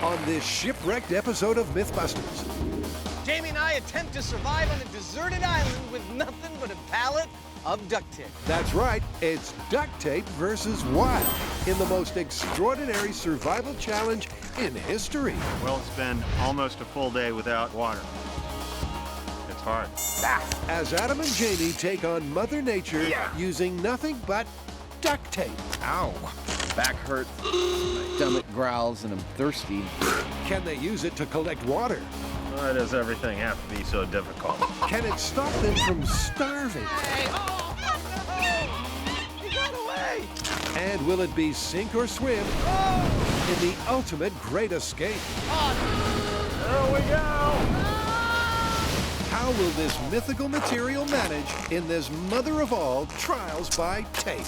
on this shipwrecked episode of MythBusters. Jamie and I attempt to survive on a deserted island with nothing but a pallet of duct tape. That's right, it's duct tape versus wild in the most extraordinary survival challenge in history. Well, it's been almost a full day without water. It's hard. As Adam and Jamie take on Mother Nature using nothing but duct tape. Ow. Back hurts, my stomach growls, and I'm thirsty. Can they use it to collect water? Why does everything have to be so difficult? Can it stop them from starving? Hey, oh, no! He got away! And will it be sink or swim in the ultimate great escape? There we go! How will this mythical material manage in this mother of all trials by tape?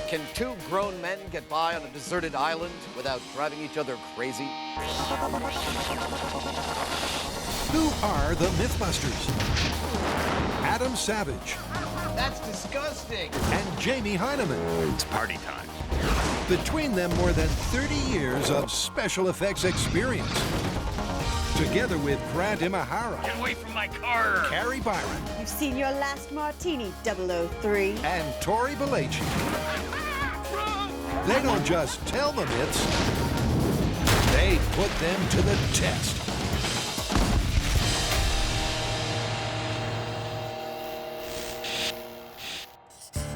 Can two grown men get by on a deserted island without driving each other crazy? Who are the MythBusters? Adam Savage That's disgusting. and Jamie Hyneman. It's party time. Between them, more than 30 years of special effects experience. Together with Grant Imahara, Get away from my car! Carrie Byron, You've seen your last martini, 003. and Tori Belleci. They don't just tell the myths, they put them to the test.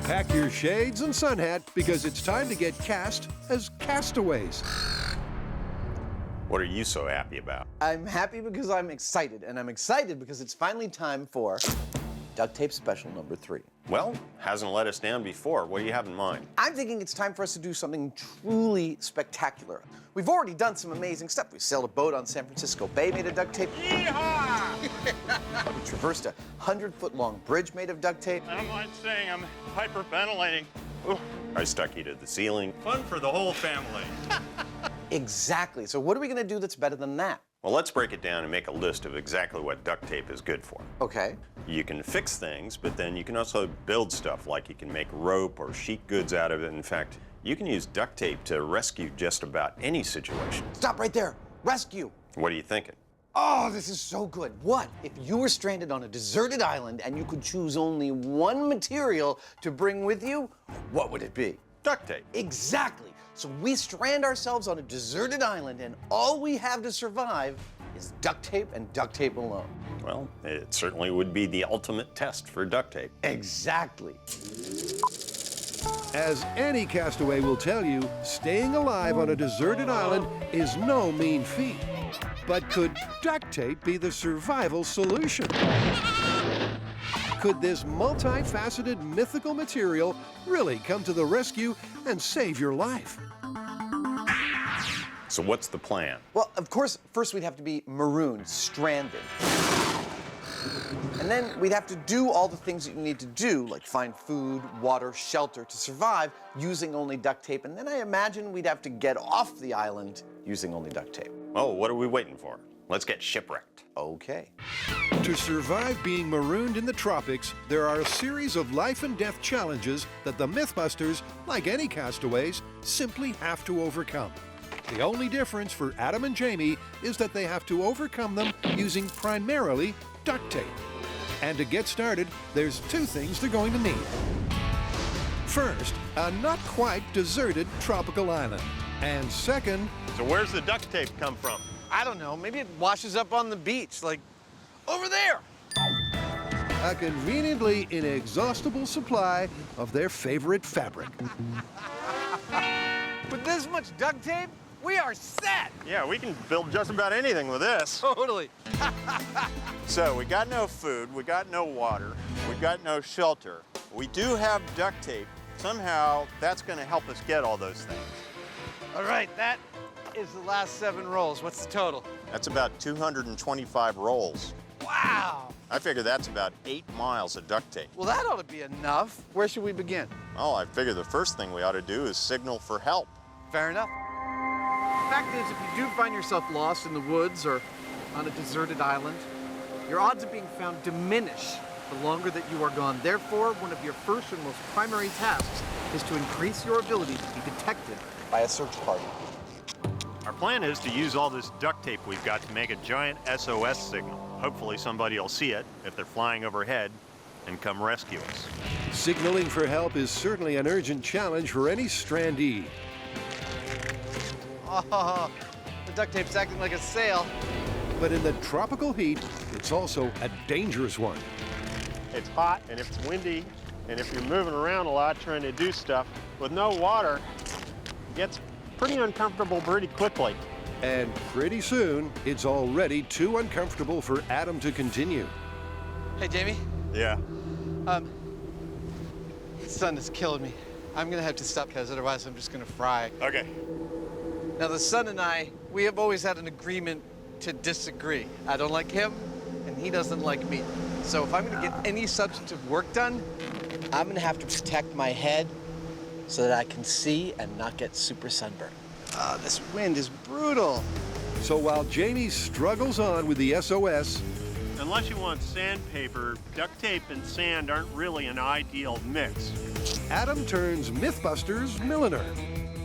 Pack your shades and sun hat because it's time to get cast as castaways. What are you so happy about? I'm happy because I'm excited, and I'm excited because it's finally time for Duct Tape Special number 3. Well, hasn't let us down before. What do you have in mind? I'm thinking it's time for us to do something truly spectacular. We've already done some amazing stuff. We sailed a boat on San Francisco Bay made of duct tape. Yeehaw! We traversed a 100-foot-long bridge made of duct tape. I don't mind saying I'm hyperventilating. Ooh, I stuck you to the ceiling. fun for the whole family. Exactly. So what are we going to do that's better than that? Well, let's break it down and make a list of exactly what duct tape is good for. Okay. You can fix things, but then you can also build stuff, like you can make rope or sheet goods out of it. In fact, you can use duct tape to rescue just about any situation. Stop right there. Rescue. What are you thinking? Oh, this is so good. What if you were stranded on a deserted island and you could choose only one material to bring with you? What would it be? Duct tape. Exactly. So we strand ourselves on a deserted island and all we have to survive is duct tape and duct tape alone. Well, it certainly would be the ultimate test for duct tape. Exactly. As any castaway will tell you, staying alive on a deserted island is no mean feat. But could duct tape be the survival solution? Could this multifaceted mythical material really come to the rescue and save your life? So what's the plan? Well, of course, first we'd have to be marooned, stranded. And then we'd have to do all the things that you need to do, like find food, water, shelter to survive using only duct tape. And then I imagine we'd have to get off the island using only duct tape. Oh, what are we waiting for? Let's get shipwrecked. Okay. To survive being marooned in the tropics, there are a series of life and death challenges that the MythBusters, like any castaways, simply have to overcome. The only difference for Adam and Jamie is that they have to overcome them using primarily duct tape. And to get started, there's two things they're going to need. First, a not quite deserted tropical island. And second, So where's the duct tape come from? I don't know, maybe it washes up on the beach, like over there. a conveniently inexhaustible supply of their favorite fabric. With this much duct tape, we are set. Yeah, we can build just about anything with this. Totally. So we got no food, we got no water, we got no shelter. We do have duct tape. Somehow that's gonna help us get all those things. All right, that is the last 7 rolls. What's the total? That's about 225 rolls. Wow. I figure that's about 8 miles of duct tape. Well, that ought to be enough. Where should we begin? Well, I figure the first thing we ought to do is signal for help. Fair enough. The fact is, if you do find yourself lost in the woods or on a deserted island, your odds of being found diminish the longer that you are gone. Therefore, one of your first and most primary tasks is to increase your ability to be detected by a search party. Our plan is to use all this duct tape we've got to make a giant SOS signal. Hopefully somebody will see it if they're flying overhead and come rescue us. Signaling for help is certainly an urgent challenge for any strandee. Oh, the duct tape's acting like a sail. But in the tropical heat, it's also a dangerous one. It's hot, and if it's windy, and if you're moving around a lot trying to do stuff with no water, it gets pretty uncomfortable pretty quickly. And pretty soon, it's already too uncomfortable for Adam to continue. Hey, Jamie. Yeah. The sun is killing me. I'm gonna have to stop because otherwise I'm just gonna fry. Okay. Now, the sun and I, we have always had an agreement to disagree. I don't like him, and he doesn't like me. So if I'm gonna get any substantive work done, I'm gonna have to protect my head so that I can see and not get super sunburned. this wind is brutal. So while Jamie struggles on with the SOS, Unless you want sandpaper, duct tape and sand aren't really an ideal mix. Adam turns MythBusters milliner.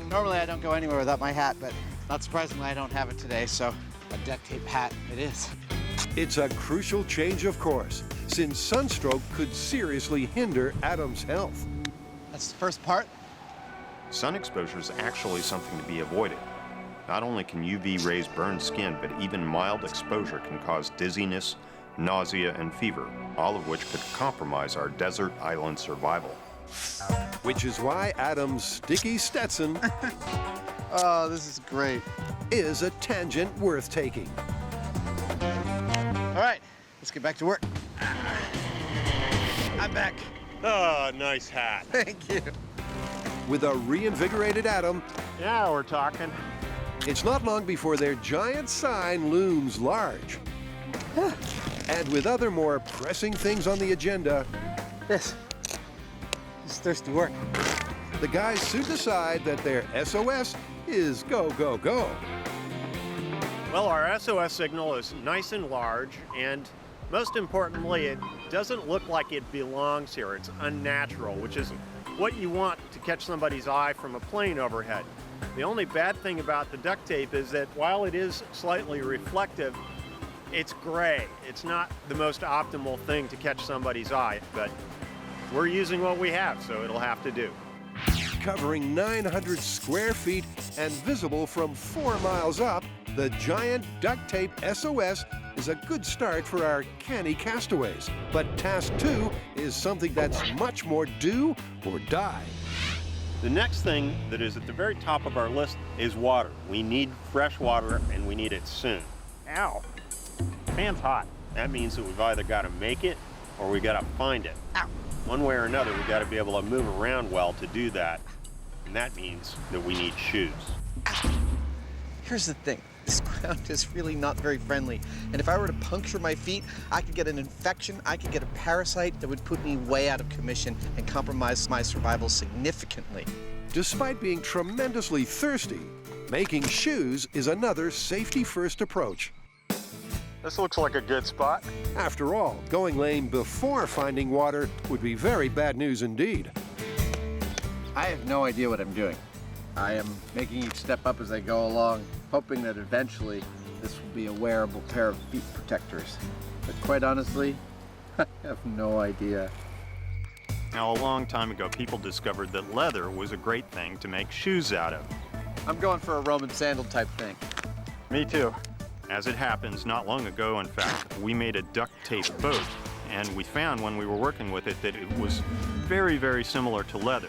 Normally I don't go anywhere without my hat, but not surprisingly I don't have it today, so a duct tape hat it is. It's a crucial change of course, since sunstroke could seriously hinder Adam's health. That's the first part. Sun exposure is actually something to be avoided. Not only can UV rays burn skin, but even mild exposure can cause dizziness, nausea, and fever, all of which could compromise our desert island survival. Which is why Adam's sticky Stetson Oh, this is great. is a tangent worth taking. All right, let's get back to work. I'm back. Oh, nice hat. Thank you. With a reinvigorated Adam, Yeah, we're talking. it's not long before their giant sign looms large. And with other more pressing things on the agenda, This is thirsty work. the guys soon decide that their SOS is go, go, go. Well, our SOS signal is nice and large, and most importantly, it doesn't look like it belongs here. It's unnatural, which is what you want to catch somebody's eye from a plane overhead. The only bad thing about the duct tape is that while it is slightly reflective, it's gray. It's not the most optimal thing to catch somebody's eye, but we're using what we have, so it'll have to do. Covering 900 square feet and visible from 4 miles up, the giant duct tape SOS is a good start for our canny castaways. But task 2 is something that's much more do or die. The next thing that is at the very top of our list is water. We need fresh water, and we need it soon. Ow. Fan's hot. That means that we've either got to make it or we got to find it. Ow. One way or another, we got to be able to move around well to do that. And that means that we need shoes. Here's the thing. This ground is really not very friendly. And if I were to puncture my feet, I could get an infection, I could get a parasite that would put me way out of commission and compromise my survival significantly. Despite being tremendously thirsty, making shoes is another safety-first approach. This looks like a good spot. After all, going lame before finding water would be very bad news indeed. I have no idea what I'm doing. I am making each step up as I go along, hoping that eventually this will be a wearable pair of feet protectors. But quite honestly, I have no idea. Now, a long time ago, people discovered that leather was a great thing to make shoes out of. I'm going for a Roman sandal type thing. Me too. As it happens, not long ago, in fact, we made a duct tape boat, and we found when we were working with it that it was very, very similar to leather.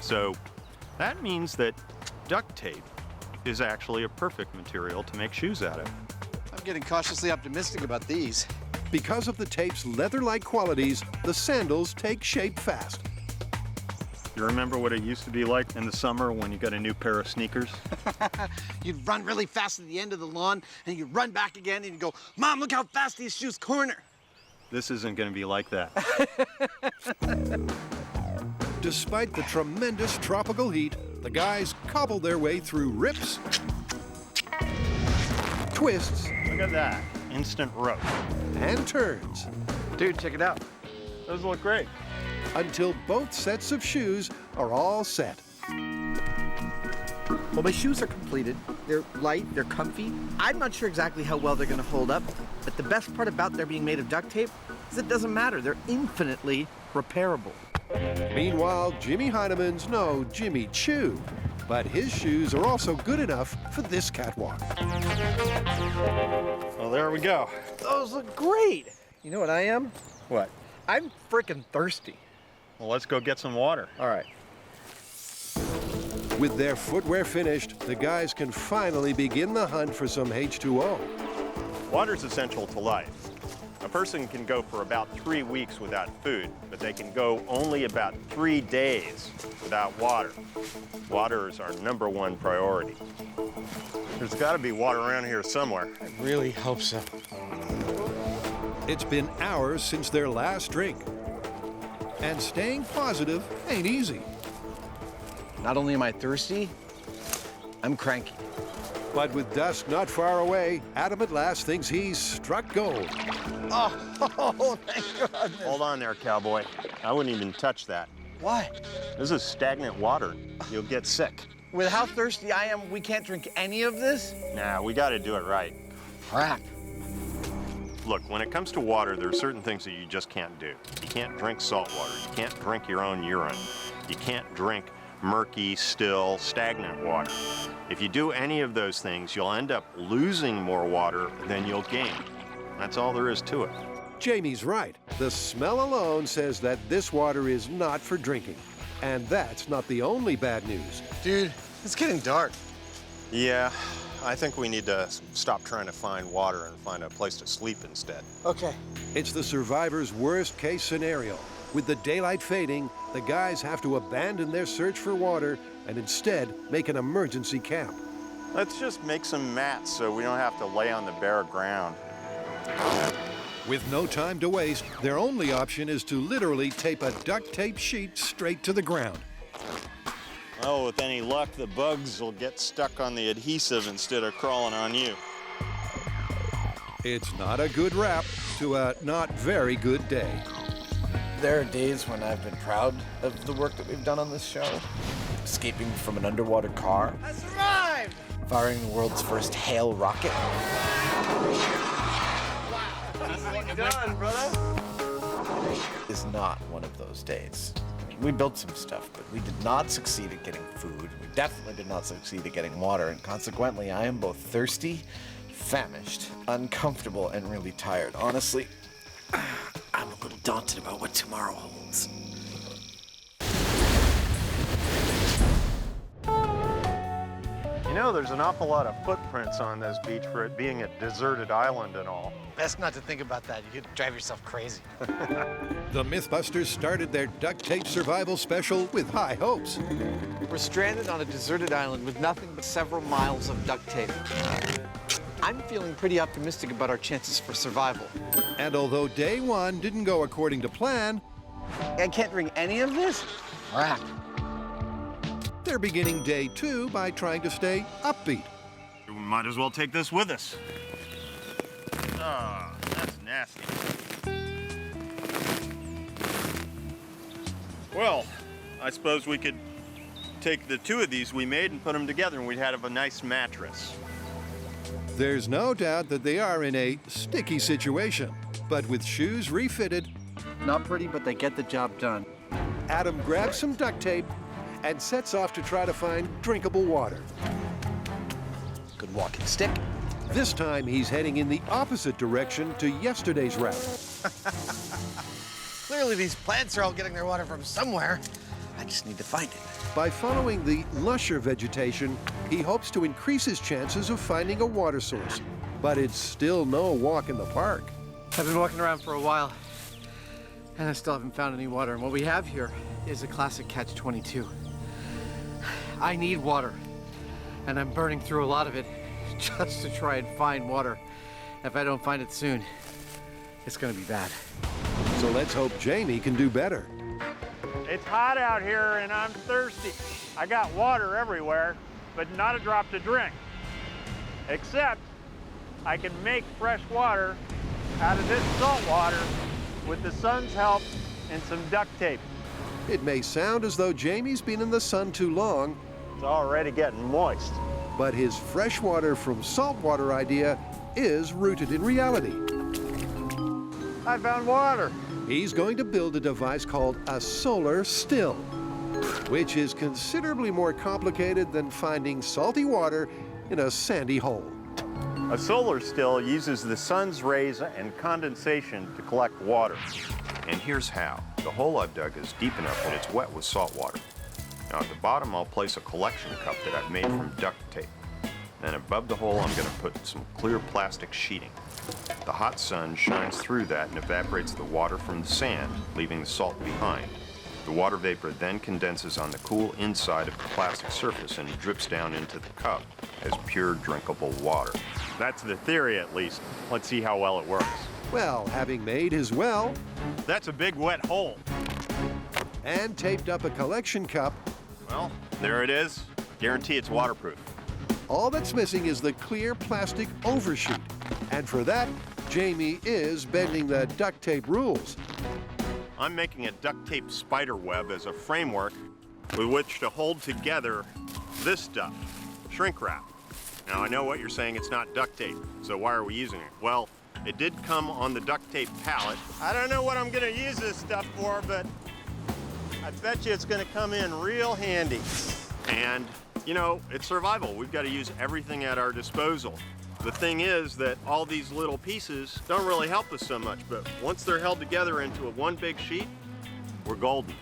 So that means that duct tape is actually a perfect material to make shoes out of. I'm getting cautiously optimistic about these. Because of the tape's leather-like qualities, the sandals take shape fast. You remember what it used to be like in the summer when you got a new pair of sneakers? You'd run really fast to the end of the lawn, and you'd run back again, and you'd go, Mom, look how fast these shoes corner. This isn't going to be like that. Despite the tremendous tropical heat, the guys cobble their way through rips, twists, Look at that. Instant rope. and turns Dude, check it out. Those look great. until both sets of shoes are all set. Well, my shoes are completed. They're light, they're comfy. I'm not sure exactly how well they're gonna hold up, but the best part about their being made of duct tape is it doesn't matter. They're infinitely repairable. Meanwhile, Jimmy Hyneman's no Jimmy Choo, but his shoes are also good enough for this catwalk. Well, there we go. Those look great. You know what I am? What? I'm freaking thirsty. Well, let's go get some water. All right. With their footwear finished, the guys can finally begin the hunt for some H2O. Water's essential to life. A person can go for about 3 weeks without food, but they can go only about 3 days without water. Water is our #1 priority. There's got to be water around here somewhere. I really hope so. It's been hours since their last drink. And staying positive ain't easy. Not only am I thirsty, I'm cranky. But with dusk not far away, Adam at last thinks he's struck gold. Oh, thank goodness. Hold on there, cowboy. I wouldn't even touch that. Why? This is stagnant water. You'll get sick. With how thirsty I am, we can't drink any of this? Nah, we got to do it right. Crap. Look, when it comes to water, there are certain things that you just can't do. You can't drink salt water. You can't drink your own urine. You can't drink murky, still, stagnant water. If you do any of those things, you'll end up losing more water than you'll gain. That's all there is to it. Jamie's right. The smell alone says that this water is not for drinking. And that's not the only bad news. Dude, it's getting dark. Yeah, I think we need to stop trying to find water and find a place to sleep instead. Okay. It's the survivors' worst-case scenario. With the daylight fading, the guys have to abandon their search for water and instead make an emergency camp. Let's just make some mats so we don't have to lay on the bare ground. With no time to waste, their only option is to literally tape a duct tape sheet straight to the ground. Well, with any luck, the bugs will get stuck on the adhesive instead of crawling on you. It's not a good wrap to a not very good day. There are days when I've been proud of the work that we've done on this show. Escaping from an underwater car. I survived! Firing the world's first hail rocket. Done, brother. Is not one of those days. We built some stuff, but we did not succeed at getting food. We definitely did not succeed at getting water, and consequently, I am both thirsty, famished, uncomfortable, and really tired. Honestly, I'm a little daunted about what tomorrow holds. You know, there's an awful lot of footprints on this beach for it being a deserted island and all. Best not to think about that. You could drive yourself crazy. The MythBusters started their duct tape survival special with high hopes. We're stranded on a deserted island with nothing but several miles of duct tape. I'm feeling pretty optimistic about our chances for survival. And although day one didn't go according to plan, I can't drink any of this? Crap. they're beginning day two by trying to stay upbeat. We might as well take this with us. Ah, that's nasty. Well, I suppose we could take the two of these we made and put them together and we'd have a nice mattress. There's no doubt that they are in a sticky situation, but with shoes refitted, Not pretty, but they get the job done. Adam grabs some duct tape and sets off to try to find drinkable water. Good walking stick. This time he's heading in the opposite direction to yesterday's route. Clearly these plants are all getting their water from somewhere. I just need to find it. By following the lusher vegetation, he hopes to increase his chances of finding a water source. But it's still no walk in the park. I've been walking around for a while, and I still haven't found any water. And what we have here is a classic catch-22. I need water, and I'm burning through a lot of it just to try and find water. If I don't find it soon, it's gonna be bad. So let's hope Jamie can do better. It's hot out here and I'm thirsty. I got water everywhere, but not a drop to drink. Except I can make fresh water out of this salt water with the sun's help and some duct tape. It may sound as though Jamie's been in the sun too long, It's already getting moist. But his freshwater from saltwater idea is rooted in reality. I found water. He's going to build a device called a solar still, which is considerably more complicated than finding salty water in a sandy hole. A solar still uses the sun's rays and condensation to collect water. And here's how. The hole I've dug is deep enough that it's wet with salt water. Now at the bottom I'll place a collection cup that I've made from duct tape. Then above the hole I'm going to put some clear plastic sheeting. The hot sun shines through that and evaporates the water from the sand, leaving the salt behind. The water vapor then condenses on the cool inside of the plastic surface and drips down into the cup as pure drinkable water. That's the theory, at least. Let's see how well it works. Well, having made his well That's a big wet hole. and taped up a collection cup, Well, there it is. Guarantee it's waterproof. all that's missing is the clear plastic overshoot. And for that, Jamie is bending the duct tape rules. I'm making a duct tape spider web as a framework with which to hold together this stuff, shrink wrap. Now I know what you're saying, it's not duct tape, so why are we using it? Well, it did come on the duct tape pallet. I don't know what I'm gonna use this stuff for, but I bet you it's gonna come in real handy. And, you know, it's survival. We've got to use everything at our disposal. The thing is that all these little pieces don't really help us so much, but once they're held together into a one big sheet, we're golden.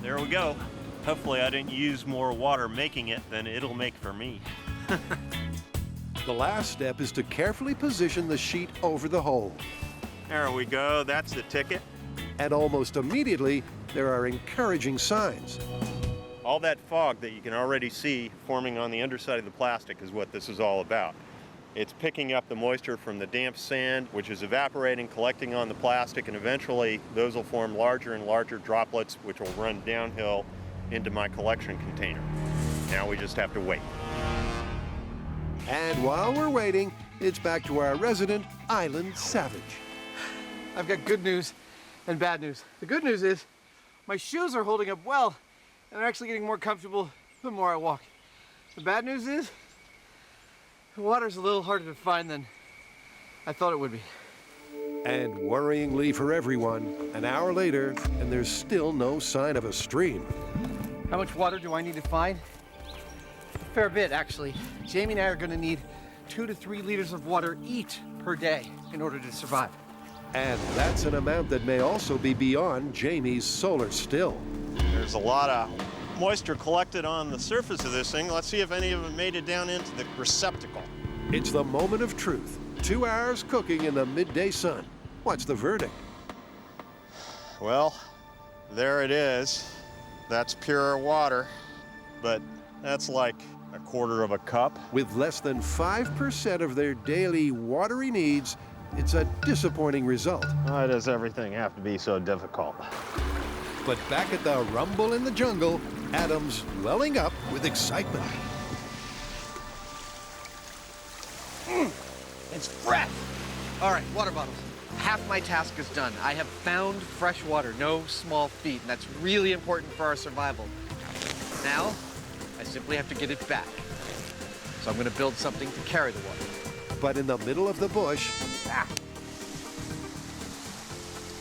There we go. Hopefully I didn't use more water making it than it'll make for me. The last step is to carefully position the sheet over the hole. There we go, that's the ticket. And almost immediately, there are encouraging signs. All that fog that you can already see forming on the underside of the plastic is what this is all about. It's picking up the moisture from the damp sand, which is evaporating, collecting on the plastic, and eventually those will form larger and larger droplets, which will run downhill into my collection container. Now we just have to wait. And while we're waiting, it's back to our resident island savage. I've got good news and bad news. The good news is my shoes are holding up well and they're actually getting more comfortable the more I walk. The bad news is the water's a little harder to find than I thought it would be. And worryingly for everyone, an hour later, and there's still no sign of a stream. How much water do I need to find? A fair bit, actually. Jamie and I are gonna need 2 to 3 liters of water each per day in order to survive. And that's an amount that may also be beyond Jamie's solar still. There's a lot of moisture collected on the surface of this thing. Let's see if any of it made it down into the receptacle. It's the moment of truth. 2 hours cooking in the midday sun. What's the verdict? Well, there it is. That's pure water, but that's like a quarter of a cup. With less than 5% of their daily watery needs, it's a disappointing result. Why does everything have to be so difficult? But back at the rumble in the jungle, Adam's welling up with excitement. It's fresh! All right, water bottles. Half my task is done. I have found fresh water, no small feat, and that's really important for our survival. Now, I simply have to get it back. So I'm gonna build something to carry the water. But in the middle of the bush,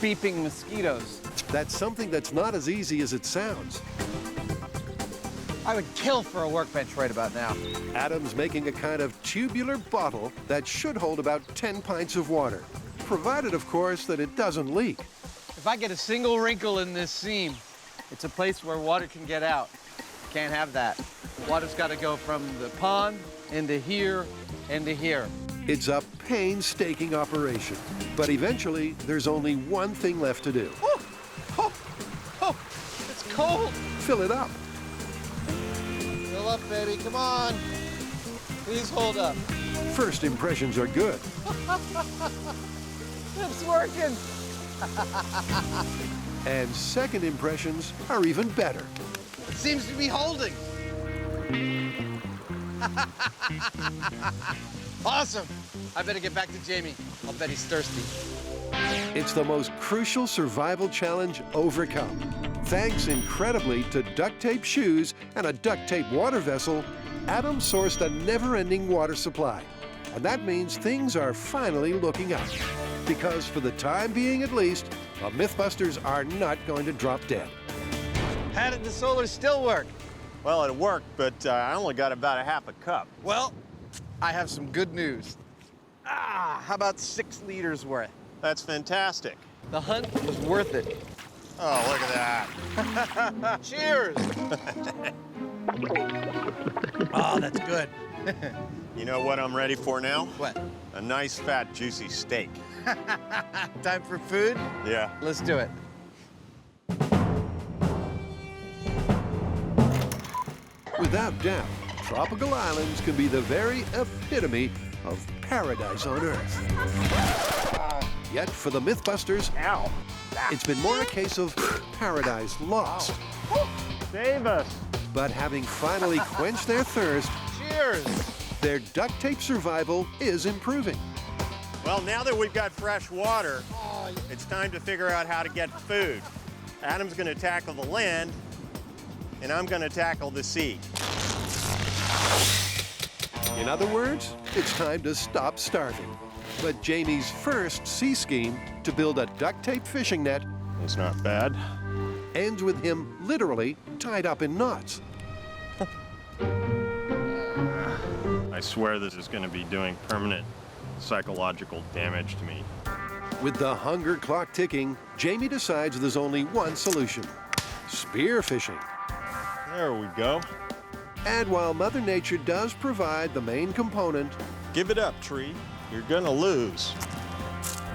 Beeping mosquitoes. that's something that's not as easy as it sounds. I would kill for a workbench right about now. Adam's making a kind of tubular bottle that should hold about 10 pints of water, provided, of course, that it doesn't leak. If I get a single wrinkle in this seam, it's a place where water can get out. Can't have that. Water's got to go from the pond into here, into here. It's a painstaking operation, but eventually there's only one thing left to do. Oh, oh, oh, it's cold. Fill it up. Fill up, baby, come on. Please hold up. First impressions are good. It's working. And second impressions are even better. It seems to be holding. Awesome. I better get back to Jamie. I'll bet he's thirsty. It's the most crucial survival challenge overcome. Thanks incredibly to duct tape shoes and a duct tape water vessel, Adam sourced a never-ending water supply. And that means things are finally looking up. Because for the time being at least, the MythBusters are not going to drop dead. How did the solar still work? Well, it worked, but I only got about a half a cup. Well, I have some good news. How about 6 liters worth? That's fantastic. The hunt was worth it. Oh, look at that. Cheers! Oh, that's good. You know what I'm ready for now? What? A nice, fat, juicy steak. Time for food? Yeah. Let's do it. Without doubt, tropical islands can be the very epitome of paradise on Earth. Yet for the MythBusters, Ow. it's been more a case of paradise lost. Save us. But having finally quenched their thirst, Cheers! their duct tape survival is improving. Well, now that we've got fresh water, it's time to figure out how to get food. Adam's going to tackle the land, and I'm going to tackle the sea. In other words, it's time to stop starving. But Jamie's first sea scheme to build a duct tape fishing net It's not bad. ends with him literally tied up in knots. I swear this is going to be doing permanent psychological damage to me. With the hunger clock ticking, Jamie decides there's only one solution: spear fishing. There we go. And while Mother Nature does provide the main component, Give it up, tree. You're gonna lose.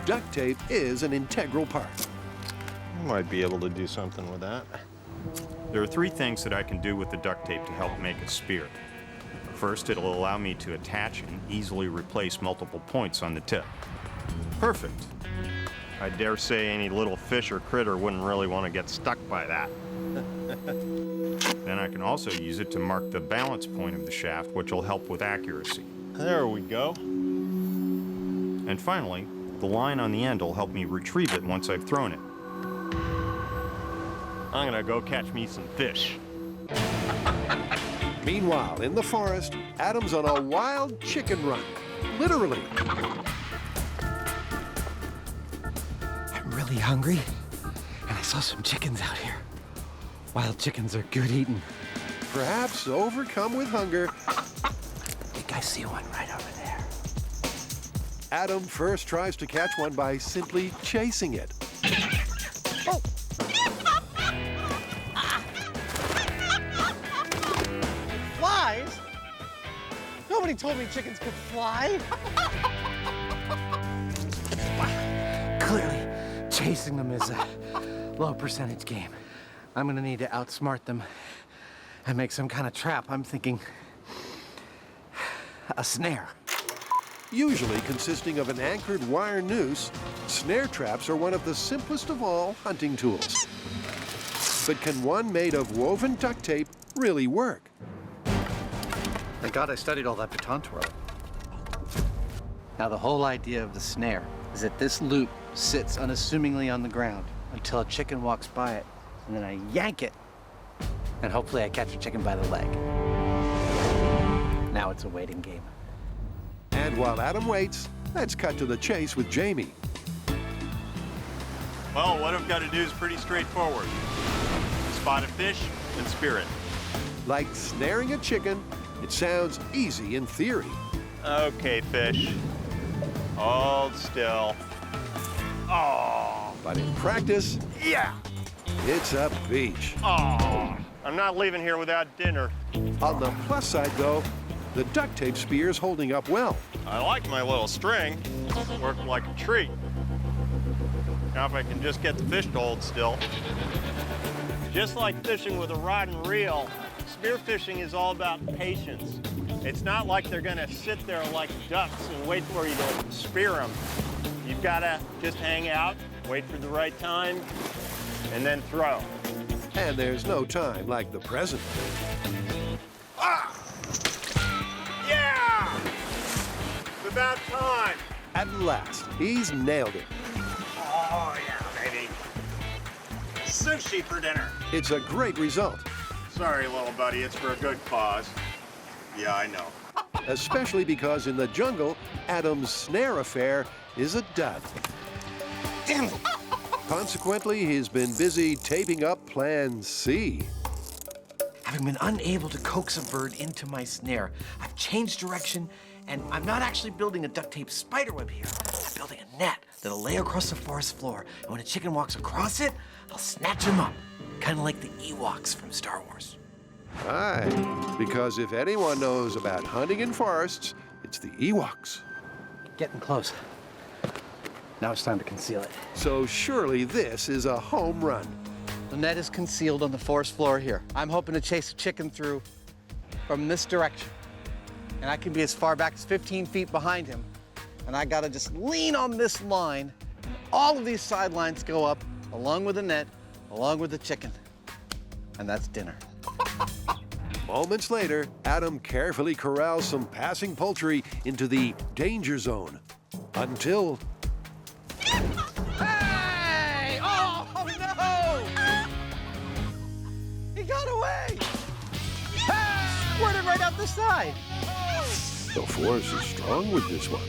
duct tape is an integral part. You might be able to do something with that. There are 3 things that I can do with the duct tape to help make a spear. First, it'll allow me to attach and easily replace multiple points on the tip. Perfect. I dare say any little fish or critter wouldn't really want to get stuck by that. Then I can also use it to mark the balance point of the shaft, which will help with accuracy. There we go. And finally, the line on the end will help me retrieve it once I've thrown it. I'm gonna go catch me some fish. Meanwhile, in the forest, Adam's on a wild chicken run. Literally. I'm really hungry, and I saw some chickens out here. Wild chickens are good eating. Perhaps overcome with hunger, I think I see one right over there. Adam first tries to catch one by simply chasing it. Flies? Nobody told me chickens could fly. Clearly, chasing them is a low percentage game. I'm gonna need to outsmart them and make some kind of trap. I'm thinking a snare. Usually consisting of an anchored wire noose, snare traps are one of the simplest of all hunting tools. But can one made of woven duct tape really work? Thank God I studied all that baton twirl. Now the whole idea of the snare is that this loop sits unassumingly on the ground until a chicken walks by it, and then I yank it, and hopefully I catch a chicken by the leg. Now it's a waiting game. And while Adam waits, let's cut to the chase with Jamie. Well, what I've got to do is pretty straightforward. Spot a fish and spear it. Like snaring a chicken, it sounds easy in theory. Okay, fish. Hold still. Oh, But in practice, yeah. it's a beach. Oh, I'm not leaving here without dinner. On the plus side, though, the duct tape spear's holding up well. I like my little string. Worked like a treat. Now if I can just get the fish to hold still. Just like fishing with a rod and reel, spearfishing is all about patience. It's not like they're gonna sit there like ducks and wait for you to spear them. You've gotta just hang out, wait for the right time, and then throw. And there's no time like the present. Ah! Yeah! It's about time. At last, he's nailed it. Oh, yeah, baby. Sushi for dinner. It's a great result, Sorry, little buddy, it's for a good cause. Yeah, I know. especially because in the jungle, Adam's snare affair is a dud. Damn it! Consequently, he's been busy taping up Plan C. Having been unable to coax a bird into my snare, I've changed direction, and I'm not actually building a duct tape spiderweb here. I'm building a net that'll lay across the forest floor, and when a chicken walks across it, I'll snatch him up, kind of like the Ewoks from Star Wars. Aye, because if anyone knows about hunting in forests, it's the Ewoks. Getting close. Now it's time to conceal it. So surely this is a home run. The net is concealed on the forest floor here. I'm hoping to chase a chicken through from this direction. And I can be as far back as 15 feet behind him. And I gotta just lean on this line, and all of these sidelines go up, along with the net, along with the chicken. And that's dinner. Moments later, Adam carefully corrals some passing poultry into the danger zone. Until... Hey! Oh, no! He got away! Hey! Squirted right out the side. the force is strong with this one.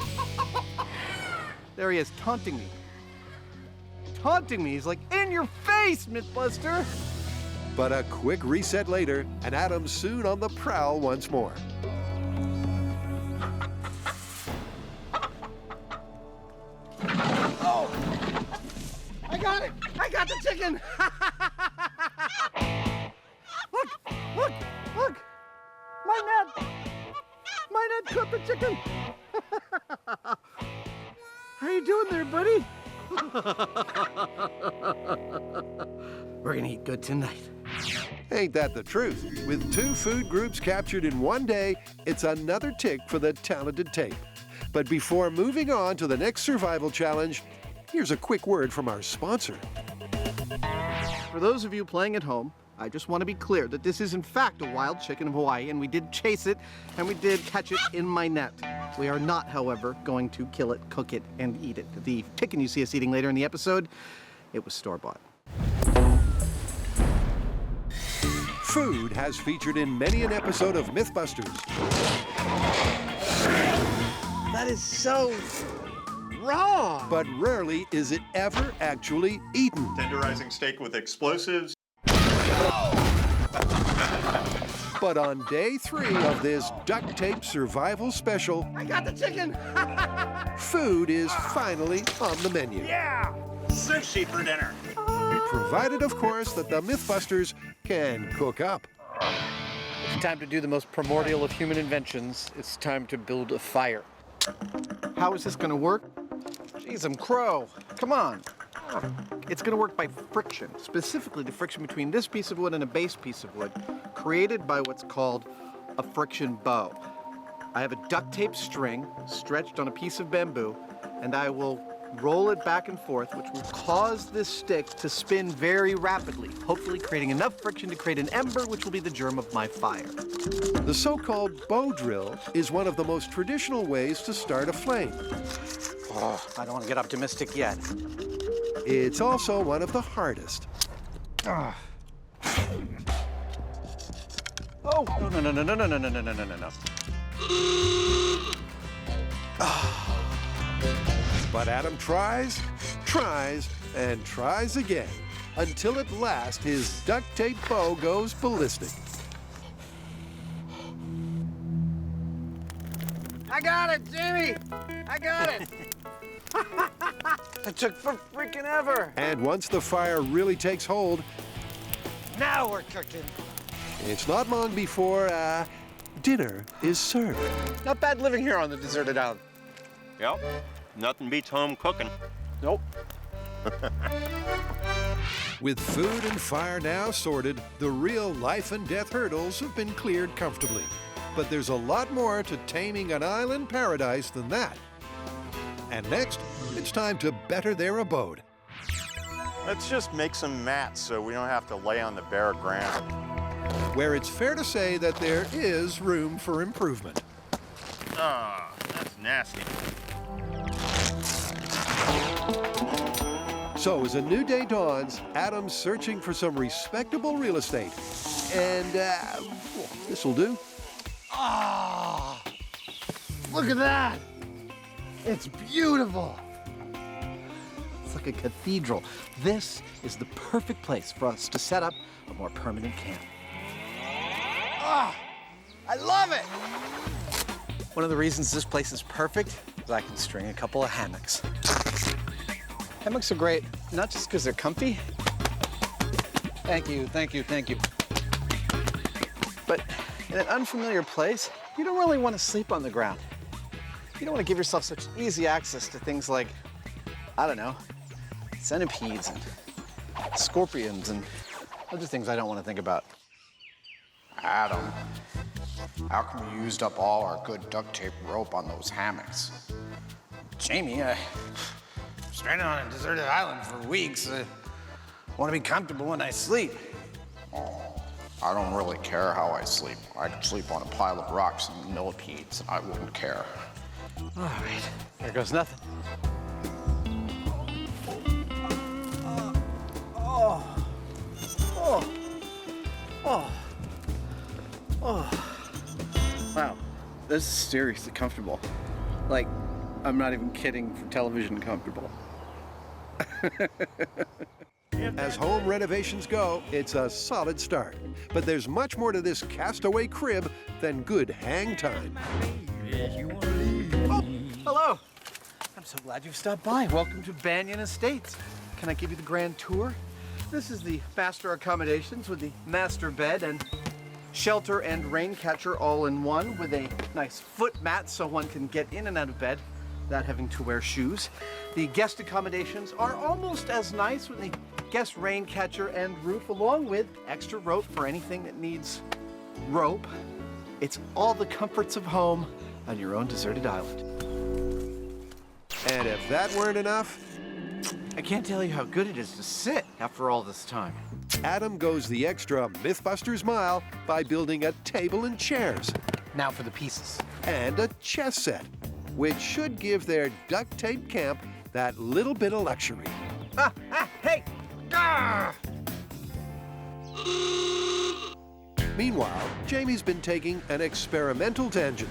There he is, taunting me. Taunting me. He's like, in your face, Mythbuster! But a quick reset later, and Adam's soon on the prowl once more. Oh! I got it! I got the chicken! Look! Look! Look! My net! My net caught the chicken! How you doing there, buddy? We're gonna eat good tonight. Ain't that the truth? With 2 food groups captured in one day, it's another tick for the talented tape. But before moving on to the next survival challenge, here's a quick word from our sponsor. For those of you playing at home, I just want to be clear that this is in fact a wild chicken of Hawaii, and we did chase it, and we did catch it in my net. We are not, however, going to kill it, cook it, and eat it. The chicken you see us eating later in the episode, it was store-bought. Food has featured in many an episode of MythBusters. That is so wrong! But rarely is it ever actually eaten. Tenderizing steak with explosives. But on day 3 of this duct tape survival special, I got the chicken! food is finally on the menu. Yeah! Sushi for dinner. Provided, of course, that the Mythbusters can cook up. It's time to do the most primordial of human inventions. It's time to build a fire. How is this gonna work? Jeez, I'm crow. Come on. It's gonna work by friction, specifically the friction between this piece of wood and a base piece of wood, created by what's called a friction bow. I have a duct tape string stretched on a piece of bamboo, and I will roll it back and forth, which will cause this stick to spin very rapidly, hopefully creating enough friction to create an ember, which will be the germ of my fire. The so-called bow drill is one of the most traditional ways to start a flame. Oh, I don't want to get optimistic yet. It's also one of the hardest. Oh, no. But Adam tries, and tries again, until at last his duct tape bow goes ballistic. I got it, Jamie! I got it! It took for freaking ever! And once the fire really takes hold, Now we're cooking! it's not long before, dinner is served. Not bad living here on the deserted island. Yep. Nothing beats home cooking. Nope. With food and fire now sorted, the real life and death hurdles have been cleared comfortably. But there's a lot more to taming an island paradise than that. And next, it's time to better their abode. Let's just make some mats so we don't have to lay on the bare ground. Where it's fair to say that there is room for improvement. Ah, that's nasty. So as a new day dawns, Adam's searching for some respectable real estate. And this'll do. Ah, look at that. It's beautiful. It's like a cathedral. This is the perfect place for us to set up a more permanent camp. Ah, I love it. One of the reasons this place is perfect is I can string a couple of hammocks. Hammocks are great, not just because they're comfy. Thank you, thank you, thank you. But in an unfamiliar place, you don't really want to sleep on the ground. You don't want to give yourself such easy access to things like, I don't know, centipedes and scorpions and other things I don't want to think about. Adam, how come you used up all our good duct tape rope on those hammocks? Jamie, I'm stranded on a deserted island for weeks. I want to be comfortable when I sleep. Oh, I don't really care how I sleep. I could sleep on a pile of rocks and millipedes, and I wouldn't care. All right, there goes nothing. Wow, this is seriously comfortable. Like, I'm not even kidding, for television comfortable. As home renovations go, it's a solid start. But there's much more to this castaway crib than good hang time. Oh, hello. I'm so glad you've stopped by. Welcome to Banyan Estates. Can I give you the grand tour? This is the master accommodations with the master bed and shelter and rain catcher all in one, with a nice foot mat so one can get in and out of bed without having to wear shoes. The guest accommodations are almost as nice, with the guest rain catcher and roof, along with extra rope for anything that needs rope. It's all the comforts of home on your own deserted island. And if that weren't enough, I can't tell you how good it is to sit after all this time. Adam goes the extra MythBusters mile by building a table and chairs. Now for the pieces. And a chess set, which should give their duct tape camp that little bit of luxury. Hey! Ah! Meanwhile, Jamie's been taking an experimental tangent.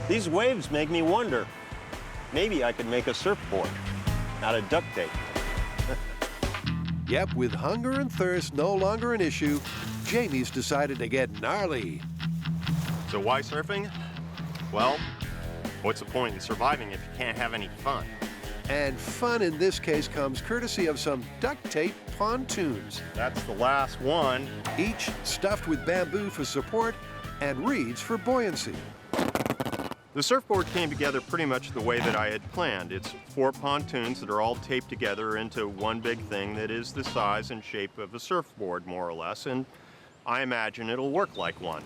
These waves make me wonder. Maybe I could make a surfboard out of duct tape. Yep, with hunger and thirst no longer an issue, Jamie's decided to get gnarly. So why surfing? Well, what's the point in surviving if you can't have any fun? And fun in this case comes courtesy of some duct tape pontoons, That's the last one. each stuffed with bamboo for support and reeds for buoyancy. The surfboard came together pretty much the way that I had planned. It's 4 pontoons that are all taped together into one big thing that is the size and shape of a surfboard, more or less, and I imagine it'll work like one.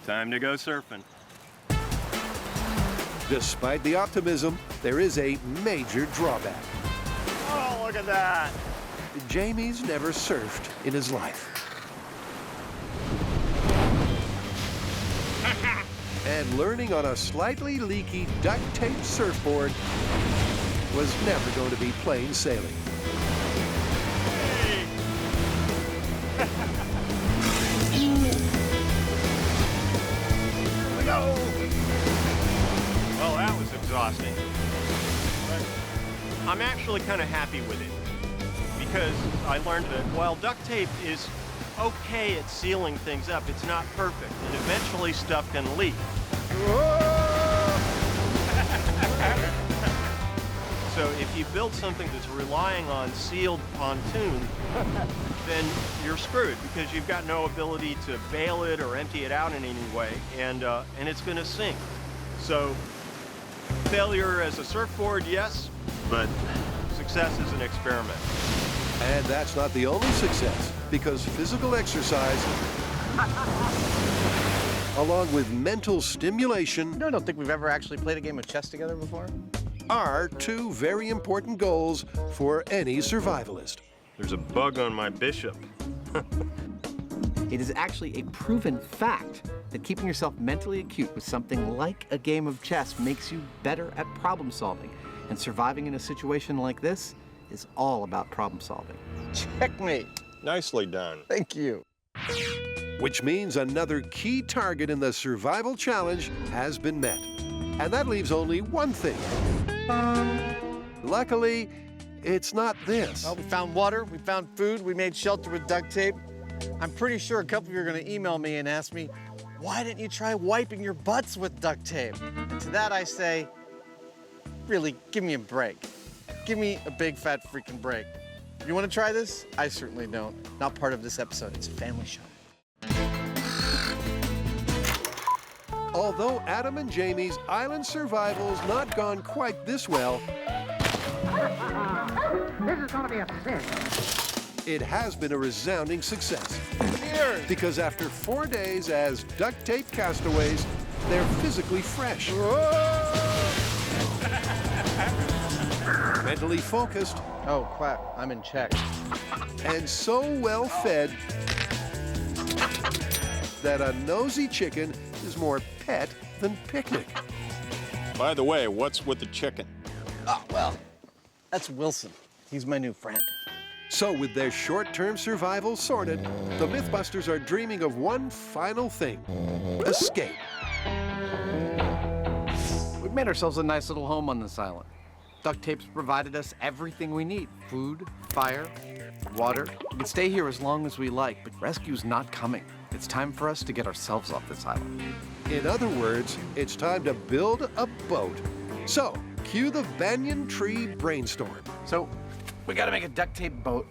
Time to go surfing. Despite the optimism, there is a major drawback. Oh, look at that. Jamie's never surfed in his life. And learning on a slightly leaky duct tape surfboard was never going to be plain sailing. Hey. Here we go. Well, that was exhausting. But I'm actually kind of happy with it because I learned that while duct tape is okay at sealing things up, it's not perfect, and eventually stuff can leak. So if you build something that's relying on sealed pontoon, then you're screwed because you've got no ability to bail it or empty it out in any way, and it's going to sink. So failure as a surfboard, yes, but success as an experiment. And that's not the only success, because physical exercise, along with mental stimulation, No, I don't think we've ever actually played a game of chess together before. are 2 very important goals for any survivalist. There's a bug on my bishop. It is actually a proven fact that keeping yourself mentally acute with something like a game of chess makes you better at problem solving. And surviving in a situation like this is all about problem solving. Checkmate. Nicely done. Thank you. Which means another key target in the survival challenge has been met. And that leaves only one thing. Luckily, it's not this. Well, we found water, we found food, we made shelter with duct tape. I'm pretty sure a couple of you are gonna email me and ask me, why didn't you try wiping your butts with duct tape? And to that I say, really, give me a break. Give me a big fat freaking break. You wanna try this? I certainly don't. Not part of this episode, it's a family show. Although Adam and Jamie's island survival's not gone quite this well, This is gonna be a sin. it has been a resounding success. Because after 4 days as duct tape castaways, they're physically fresh. Mentally focused. Oh, crap, I'm in check. And so well fed that a nosy chicken is more pet than picnic. By the way, what's with the chicken? Oh, well, that's Wilson. He's my new friend. So with their short-term survival sorted, the MythBusters are dreaming of one final thing: escape. We've made ourselves a nice little home on this island. Duct tape's provided us everything we need: food, fire, water. We can stay here as long as we like, but rescue's not coming. It's time for us to get ourselves off this island. In other words, it's time to build a boat. So, cue the banyan tree brainstorm. So, we gotta make a duct tape boat,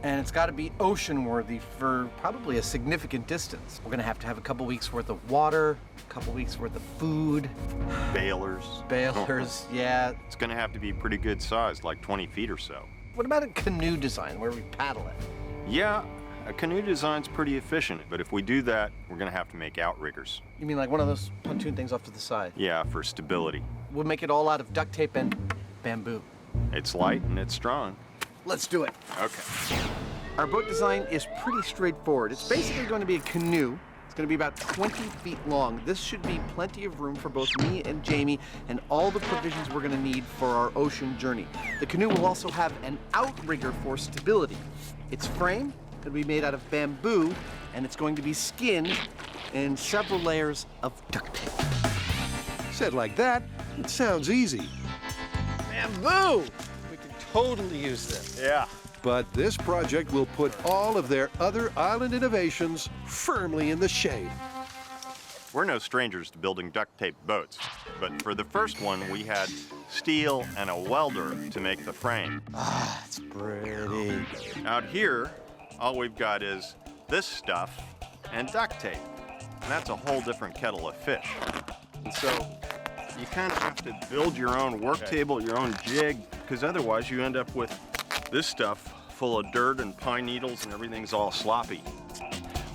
and it's gotta be ocean-worthy for probably a significant distance. We're gonna have to have a couple weeks worth of water, a couple weeks worth of food. Bailers. Bailers, yeah. It's going to have to be pretty good size, like 20 feet or so. What about a canoe design where we paddle it? Yeah, a canoe design's pretty efficient, but if we do that, we're going to have to make outriggers. You mean like one of those pontoon things off to the side? Yeah, for stability. We'll make it all out of duct tape and bamboo. It's light and it's strong. Let's do it. Okay. Our boat design is pretty straightforward. It's basically going to be a canoe. It's going to be about 20 feet long. This should be plenty of room for both me and Jamie and all the provisions we're going to need for our ocean journey. The canoe will also have an outrigger for stability. Its frame will be made out of bamboo, and it's going to be skinned in several layers of duct tape. Said like that, it sounds easy. Bamboo! We can totally use this. Yeah. But this project will put all of their other island innovations firmly in the shade. We're no strangers to building duct tape boats, but for the first one, we had steel and a welder to make the frame. Ah, it's pretty. Out here, all we've got is this stuff and duct tape. And that's a whole different kettle of fish. And so you kind of have to build your own work table, your own jig, because otherwise you end up with this stuff full of dirt and pine needles and everything's all sloppy.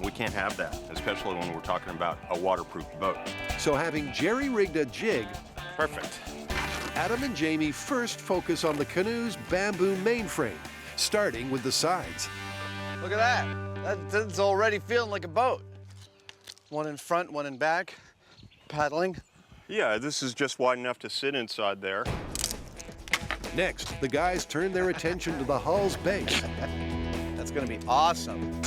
We can't have that, especially when we're talking about a waterproof boat. So having jerry-rigged a jig, Perfect. Adam and Jamie first focus on the canoe's bamboo mainframe, starting with the sides. Look at that. That's already feeling like a boat. One in front, one in back, paddling. Yeah, this is just wide enough to sit inside there. Next, the guys turn their attention to the hull's base. That's gonna be awesome.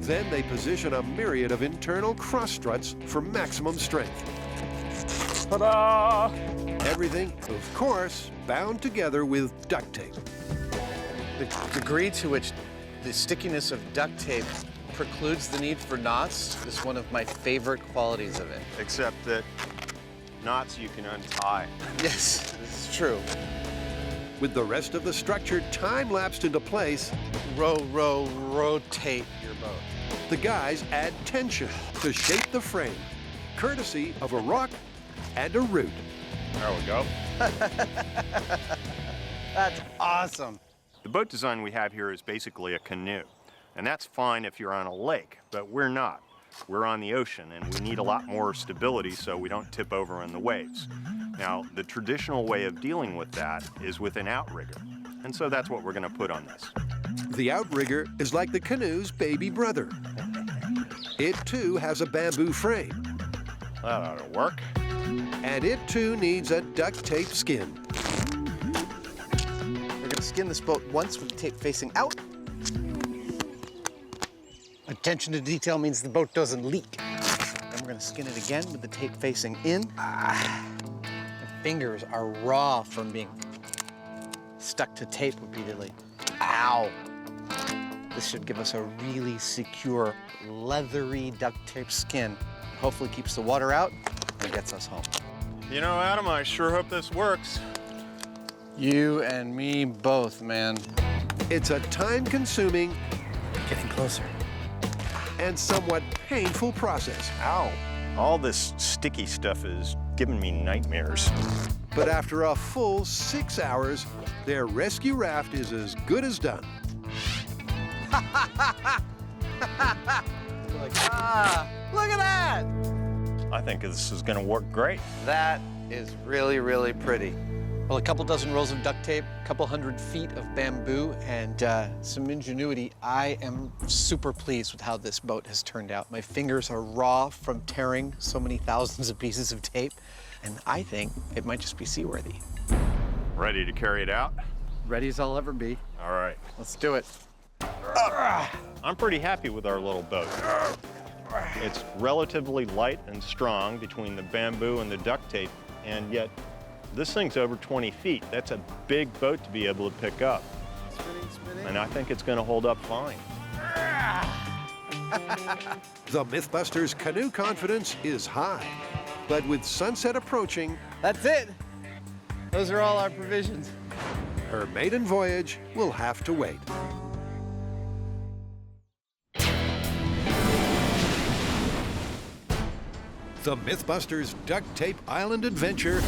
Then they position a myriad of internal cross struts for maximum strength. Ta-da! Everything, of course, bound together with duct tape. The degree to which the stickiness of duct tape precludes the need for knots is one of my favorite qualities of it. Except that knots you can untie. Yes, this is true. With the rest of the structure time-lapsed into place, rotate your boat. the guys add tension to shape the frame, courtesy of a rock and a root. There we go. That's awesome. The boat design we have here is basically a canoe. And that's fine if you're on a lake, but we're not. We're on the ocean, and we need a lot more stability so we don't tip over in the waves. Now, the traditional way of dealing with that is with an outrigger. And so that's what we're going to put on this. The outrigger is like the canoe's baby brother. It too has a bamboo frame, That ought to work. and it too needs a duct tape skin. We're gonna skin this boat once with the tape facing out. Attention to detail means the boat doesn't leak. Then we're gonna skin it again with the tape facing in. My fingers are raw from being stuck to tape repeatedly. Ow! This should give us a really secure, leathery duct tape skin. Hopefully keeps the water out and gets us home. You know, Adam, I sure hope this works. You and me both, man. It's a time-consuming Getting closer. and somewhat painful process. Ow. All this sticky stuff is giving me nightmares. But after a full 6 hours, their rescue raft is as good as done. Look at that! I think this is gonna work great. That is really, really pretty. Well, a couple dozen rolls of duct tape, a couple 100 feet of bamboo, and some ingenuity. I am super pleased with how this boat has turned out. My fingers are raw from tearing so many thousands of pieces of tape, and I think it might just be seaworthy. Ready to carry it out? Ready as I'll ever be. All right. Let's do it. I'm pretty happy with our little boat. It's relatively light and strong between the bamboo and the duct tape, and yet this thing's over 20 feet. That's a big boat to be able to pick up. Spinning. And I think it's gonna hold up fine. The MythBusters canoe confidence is high. But with sunset approaching, That's it. Those are all our provisions. her maiden voyage will have to wait. The MythBusters Duct Tape Island adventure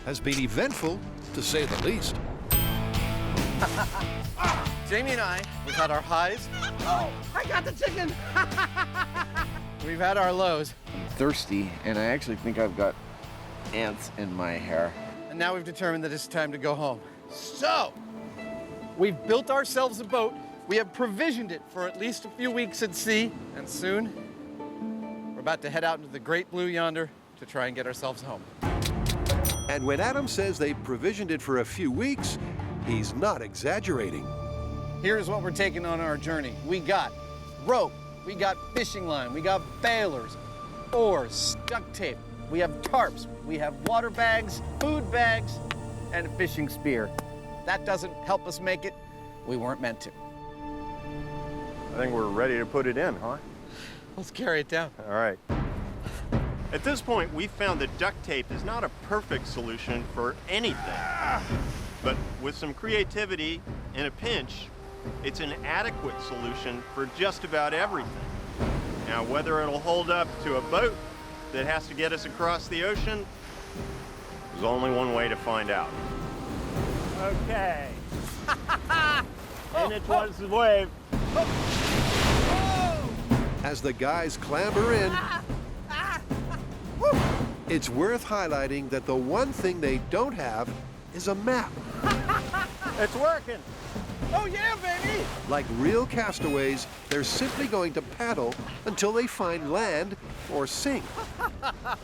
has been eventful, to say the least. Jamie and I, we've had our highs. Oh, I got the chicken! We've had our lows. I'm thirsty, and I actually think I've got ants in my hair. And now we've determined that it's time to go home. So, we've built ourselves a boat. We have provisioned it for at least a few weeks at sea. And soon, we're about to head out into the great blue yonder to try and get ourselves home. And when Adam says they've provisioned it for a few weeks, he's not exaggerating. Here's what we're taking on our journey. We got rope, we got fishing line, we got bailers, oars, duct tape, we have tarps, we have water bags, food bags, and a fishing spear. That doesn't help us make it. We weren't meant to. I think we're ready to put it in, huh? Let's carry it down. All right. At this point, we found that duct tape is not a perfect solution for anything. But with some creativity and a pinch, it's an adequate solution for just about everything. Now, whether it'll hold up to a boat that has to get us across the ocean, there's only one way to find out. Okay. And it was the wave. As the guys clamber in, it's worth highlighting that the one thing they don't have is a map. It's working. Oh yeah, baby! Like real castaways, they're simply going to paddle until they find land or sink.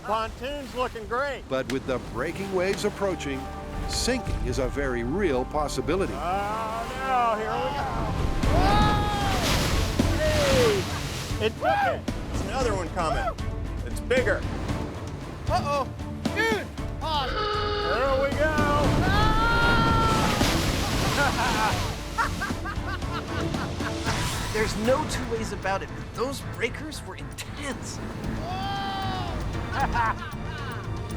Pontoon's looking great. But with the breaking waves approaching, sinking is a very real possibility. Oh no, here we go. Whoa! Hey, it took it. There's another one coming. It's bigger. Uh-oh! Dude! There we go. There's no two ways about it. Those breakers were intense.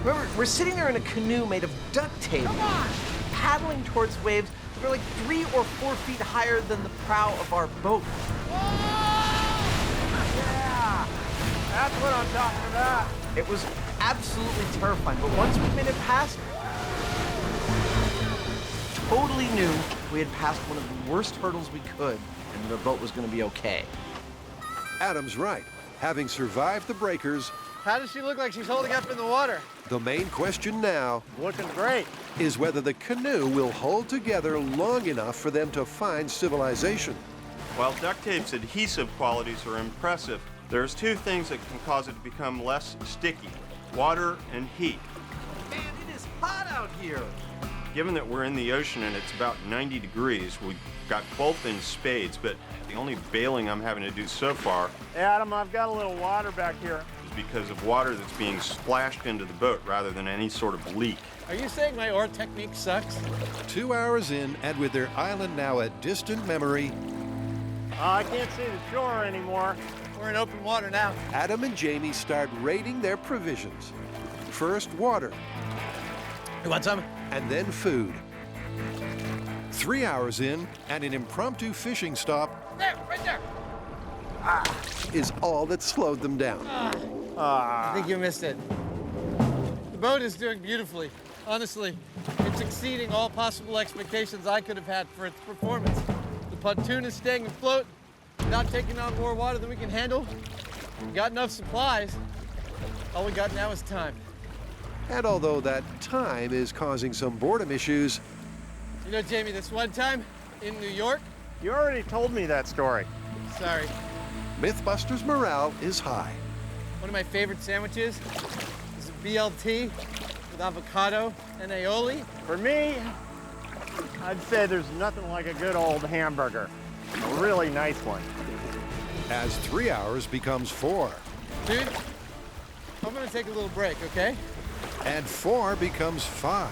Remember, we're sitting there in a canoe made of duct tape, paddling towards waves that were like 3 or 4 feet higher than the prow of our boat. Yeah, that's what I'm talking about. It was absolutely terrifying, but once we made it past, totally knew we had passed one of the worst hurdles we could, and the boat was going to be okay. Adam's right. Having survived the breakers, How does she look like she's holding up in the water? the main question now Looking great. is whether the canoe will hold together long enough for them to find civilization. While duct tape's adhesive qualities are impressive, there's two things that can cause it to become less sticky: water and heat. Man, it is hot out here. Given that we're in the ocean and it's about 90 degrees, we've got both in spades, but the only bailing I'm having to do so far Adam, I've got a little water back here. is because of water that's being splashed into the boat rather than any sort of leak. Are you saying my oar technique sucks? 2 hours in, and with their island now a distant memory, I can't see the shore anymore. We're in open water now. Adam and Jamie start raiding their provisions. First water, You want some? and then food. 3 hours in, and an impromptu fishing stop There, right there. is all that slowed them down. I think you missed it. The boat is doing beautifully. Honestly, it's exceeding all possible expectations I could have had for its performance. The pontoon is staying afloat, not taking on more water than we can handle. We got enough supplies. All we got now is time. And although that time is causing some boredom issues, You know, Jamie, this one time in New York, You already told me that story. sorry, MythBusters' morale is high. one of my favorite sandwiches is a BLT with avocado and aioli. For me, I'd say there's nothing like a good old hamburger. A really nice one. As 3 hours becomes 4, Dude, I'm gonna take a little break, okay? and 4 becomes 5.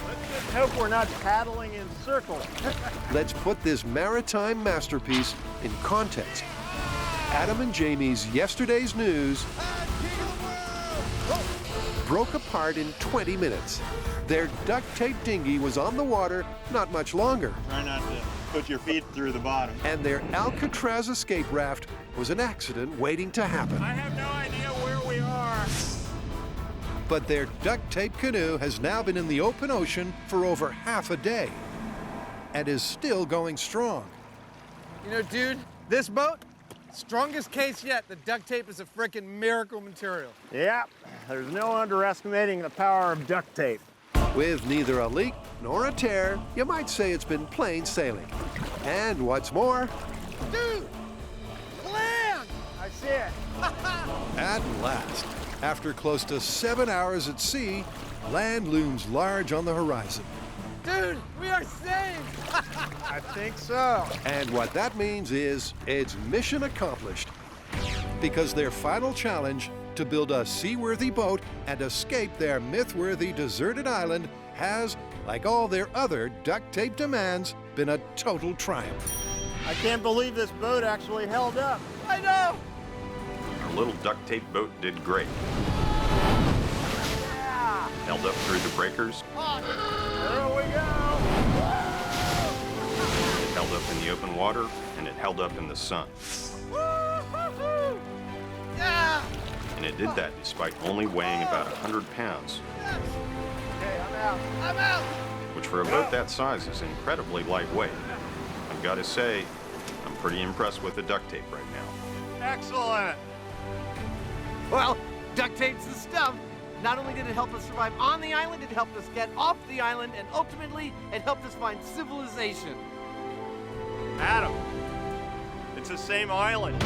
Let's just hope we're not paddling in circles. Let's put this maritime masterpiece in context. Adam and Jamie's yesterday's news broke apart in 20 minutes. Their duct tape dinghy was on the water not much longer, Try not to put your feet through the bottom. and their Alcatraz escape raft was an accident waiting to happen. I have no idea where we are. But their duct tape canoe has now been in the open ocean for over half a day and is still going strong. You know, dude, this boat, strongest case yet. The duct tape is a frickin' miracle material. Yeah, there's no underestimating the power of duct tape. With neither a leak nor a tear, you might say it's been plain sailing. And what's more, Dude, land! I see it. at last, after close to 7 hours at sea, land looms large on the horizon. Dude, we are saved! I think so. And what that means is it's mission accomplished. Because their final challenge, to build a seaworthy boat and escape their myth-worthy deserted island, has, like all their other duct tape demands, been a total triumph. I can't believe this boat actually held up. I know! Our little duct tape boat did great. Held up through the breakers. There we go. It held up in the open water, and it held up in the sun. Woo-hoo-hoo! Yeah! And it did that despite only weighing about 100 pounds, Okay, I'm out. I'm out! which for a boat that size is incredibly lightweight. I've got to say, I'm pretty impressed with the duct tape right now. Excellent. Well, duct tape's the stuff. Not only did it help us survive on the island, it helped us get off the island, and ultimately, it helped us find civilization. Adam, it's the same island.